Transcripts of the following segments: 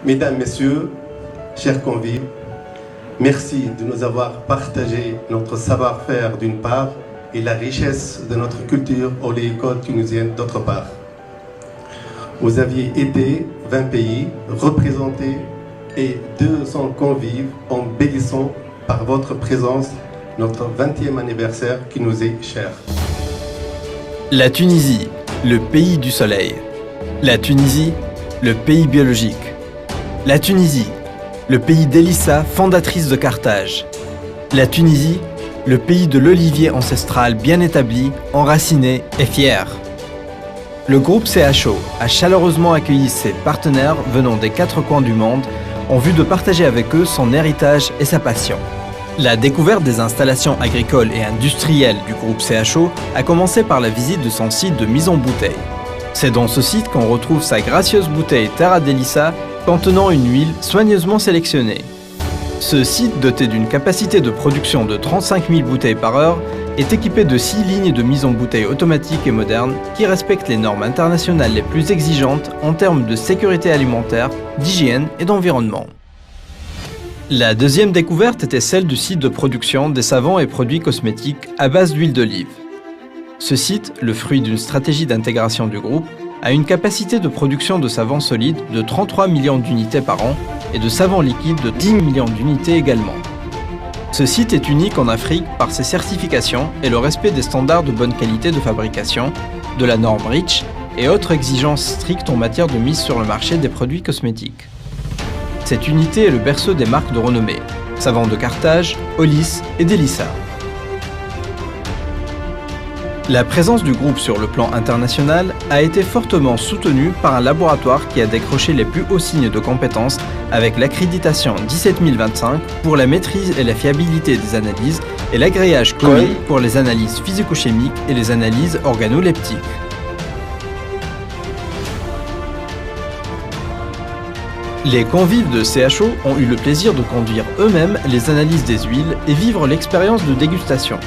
Mesdames, Messieurs, chers convives, merci de nous avoir partagé notre savoir-faire d'une part et la richesse de notre culture oléico-tunisienne d'autre part. Vous aviez été 20 pays représentés et 200 convives embellissant par votre présence notre 20e anniversaire qui nous est cher. La Tunisie, le pays du soleil. La Tunisie, le pays biologique. La Tunisie, le pays d'Élissa, fondatrice de Carthage. La Tunisie, le pays de l'olivier ancestral bien établi, enraciné et fier. Le groupe CHO a chaleureusement accueilli ses partenaires venant des 4 coins du monde en vue de partager avec eux son héritage et sa passion. La découverte des installations agricoles et industrielles du groupe CHO a commencé par la visite de son site de mise en bouteille. C'est dans ce site qu'on retrouve sa gracieuse bouteille Terra d'Élissa contenant une huile soigneusement sélectionnée. Ce site, doté d'une capacité de production de 35 000 bouteilles par heure, est équipé de 6 lignes de mise en bouteille automatique et moderne qui respectent les normes internationales les plus exigeantes en termes de sécurité alimentaire, d'hygiène et d'environnement. La deuxième découverte était celle du site de production des savons et produits cosmétiques à base d'huile d'olive. Ce site, le fruit d'une stratégie d'intégration du groupe, a une capacité de production de savons solides de 33 millions d'unités par an et de savons liquides de 10 millions d'unités également. Ce site est unique en Afrique par ses certifications et le respect des standards de bonne qualité de fabrication, de la norme REACH et autres exigences strictes en matière de mise sur le marché des produits cosmétiques. Cette unité est le berceau des marques de renommée, Savons de Carthage, Olis et d'Élissa. La présence du groupe sur le plan international a été fortement soutenue par un laboratoire qui a décroché les plus hauts signes de compétence avec l'accréditation 17025 pour la maîtrise et la fiabilité des analyses et l'agréage COI pour les analyses physico-chimiques et les analyses organoleptiques. Les convives de CHO ont eu le plaisir de conduire eux-mêmes les analyses des huiles et vivre l'expérience de dégustation.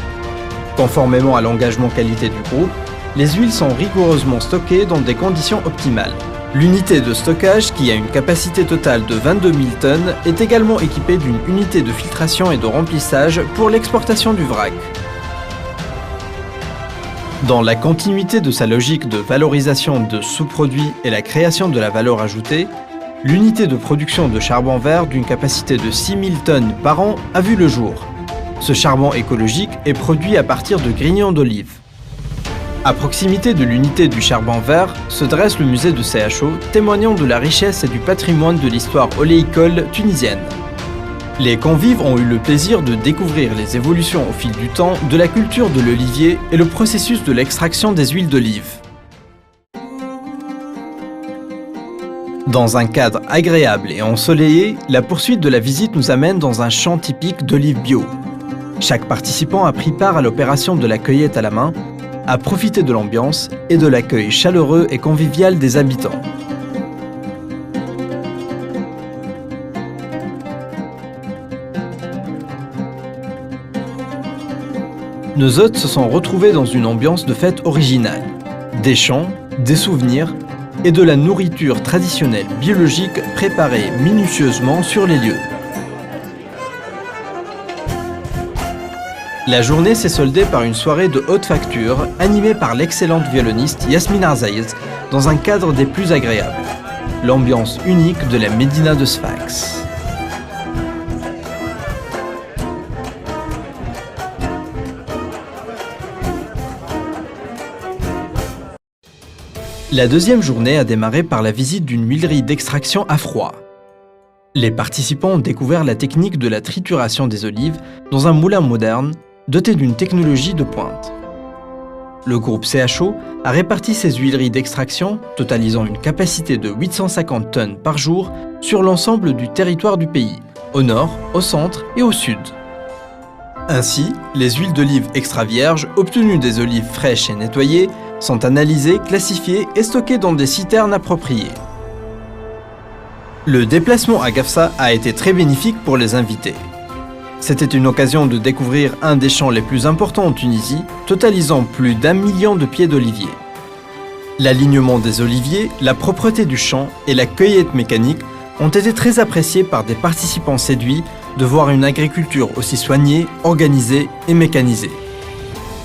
Conformément à l'engagement qualité du groupe, les huiles sont rigoureusement stockées dans des conditions optimales. L'unité de stockage, qui a une capacité totale de 22 000 tonnes, est également équipée d'une unité de filtration et de remplissage pour l'exportation du vrac. Dans la continuité de sa logique de valorisation de sous-produits et la création de la valeur ajoutée, l'unité de production de charbon vert d'une capacité de 6 000 tonnes par an a vu le jour. Ce charbon écologique est produit à partir de grignons d'olive. À proximité de l'unité du charbon vert se dresse le musée de CHO, témoignant de la richesse et du patrimoine de l'histoire oléicole tunisienne. Les convives ont eu le plaisir de découvrir les évolutions au fil du temps de la culture de l'olivier et le processus de l'extraction des huiles d'olive. Dans un cadre agréable et ensoleillé, la poursuite de la visite nous amène dans un champ typique d'olives bio. Chaque participant a pris part à l'opération de la cueillette à la main, a profité de l'ambiance et de l'accueil chaleureux et convivial des habitants. Nos hôtes se sont retrouvés dans une ambiance de fête originale. Des chants, des souvenirs et de la nourriture traditionnelle biologique préparée minutieusement sur les lieux. La journée s'est soldée par une soirée de haute facture animée par l'excellente violoniste Yasmine Arzaïz dans un cadre des plus agréables. L'ambiance unique de la Médina de Sfax. La deuxième journée a démarré par la visite d'une huilerie d'extraction à froid. Les participants ont découvert la technique de la trituration des olives dans un moulin moderne doté d'une technologie de pointe. Le groupe CHO a réparti ses huileries d'extraction, totalisant une capacité de 850 tonnes par jour, sur l'ensemble du territoire du pays, au nord, au centre et au sud. Ainsi, les huiles d'olive extra vierges obtenues des olives fraîches et nettoyées sont analysées, classifiées et stockées dans des citernes appropriées. Le déplacement à Gafsa a été très bénéfique pour les invités. C'était une occasion de découvrir un des champs les plus importants en Tunisie, totalisant plus d'1 million de pieds d'oliviers. L'alignement des oliviers, la propreté du champ et la cueillette mécanique ont été très appréciés par des participants séduits de voir une agriculture aussi soignée, organisée et mécanisée.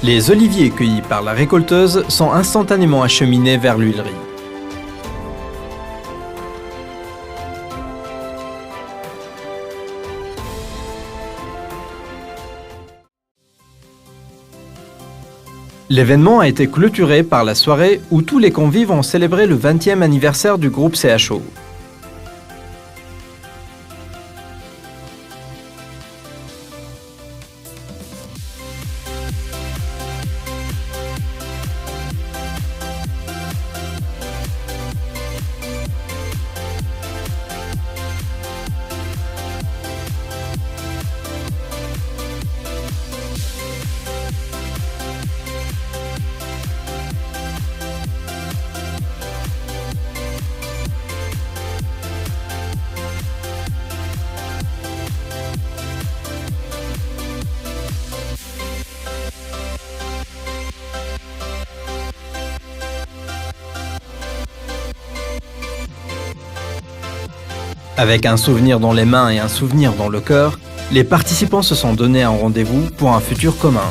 Les oliviers cueillis par la récolteuse sont instantanément acheminés vers l'huilerie. L'événement a été clôturé par la soirée où tous les convives ont célébré le 20e anniversaire du groupe CHO. Avec un souvenir dans les mains et un souvenir dans le cœur, les participants se sont donné un rendez-vous pour un futur commun.